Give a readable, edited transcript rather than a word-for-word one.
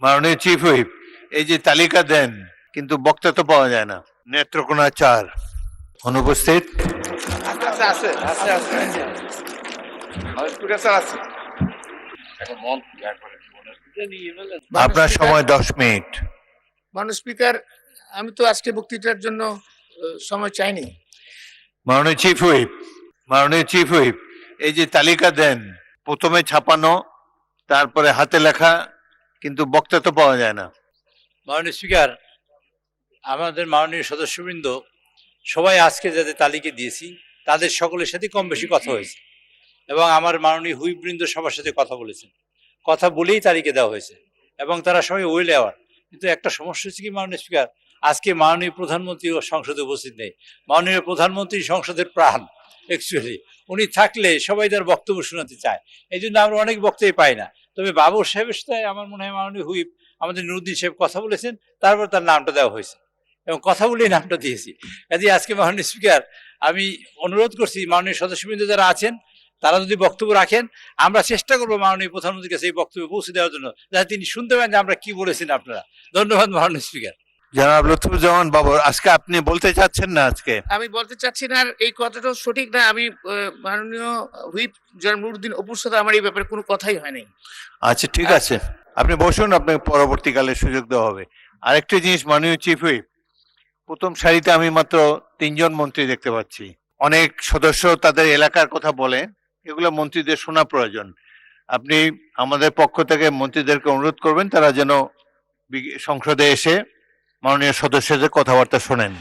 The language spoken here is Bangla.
মাননীয় চিফ হুইপ, এই যে তালিকা দেন কিন্তু বক্তা তো পাওয়া যায় না। নেত্রকোনা 4 অনুপস্থিত। আছে আছে আছে আছে আছে। আপনার সময় 10 মিনিট। মাননীয় স্পিকার, আমি তো আজকে বক্তৃতার জন্য সময় চাইনি। মাননীয় চিফ হুইপ, মাননীয় চিফ হুইপ, এই যে তালিকা দেন প্রথমে ছাপানো, তারপরে হাতে লেখা, কিন্তু বক্তা তো পাওয়া যায় না। মাননীয় স্পিকার, আমাদের মাননীয় সদস্যবৃন্দ সবাই আজকে যাদের তালিকা দিয়েছি তাদের সকলের সাথে কম বেশি কথা হয়েছে এবং আমার মাননীয় হুইপবৃন্দ সবার সাথে কথা বলেছেন, কথা বলেই তালিকা দেওয়া হয়েছে এবং তারা সবাই ওয়েল অ্যাওয়ার। কিন্তু একটা সমস্যা হচ্ছে কি মাননীয় স্পিকার, আজকে মাননীয় প্রধানমন্ত্রী ও সংসদে উপস্থিত নেই। মাননীয় প্রধানমন্ত্রী সংসদের প্রাণ, অ্যাকচুয়ালি উনি থাকলে সবাই তার বক্তব্য শোনাতে চায়, এই জন্য আমরা অনেক বক্তব্য পাই না। তবে বাবর সাহেবের সাথে আমার মনে হয় মাননীয় হুইপ আমাদের নুরুদ্দিন সাহেব কথা বলেছেন, তারপর তার নামটা দেওয়া হয়েছে এবং কথা বলেই নামটা দিয়েছি। কাজে আজকে মাননীয় স্পিকার, আমি অনুরোধ করছি মাননীয় সদস্যবৃন্দ যারা আছেন তারা যদি বক্তব্য রাখেন, আমরা চেষ্টা করবো মাননীয় প্রধানমন্ত্রীর কাছে এই বক্তব্য পৌঁছে দেওয়ার জন্য, যাতে তিনি শুনতে পান যে আমরা কি বলেছেন আপনারা। ধন্যবাদ মাননীয় স্পিকার। জনাব লুৎফুজ্জামান বাবর, আজকে আপনি বলতে চাচ্ছেন না? আজকে আমি বলতে চাচ্ছি না, আর এই কথাটা সঠিক না। আমি মাননীয় হুইপ জনাব নুরুদ্দিন অপুর সাথে আমার এই ব্যাপারে কোনো কথাই হয়নি। আচ্ছা, ঠিক আছে, আপনি বসুন, আপনাকে পরবর্তীকালে সুযোগ দেওয়া হবে। আরেকটা জিনিস মাননীয় চিফ হুইপ, প্রথম সারিতে আমি মাত্র 3 জন মন্ত্রী দেখতে পাচ্ছি। অনেক সদস্য তাদের এলাকার কথা বলে, এগুলো মন্ত্রীদের শোনা প্রয়োজন। আপনি আমাদের পক্ষ থেকে মন্ত্রীদেরকে অনুরোধ করবেন তারা যেন সংসদে এসে মাননীয় সদস্যদের কথাবার্তা শোনেন।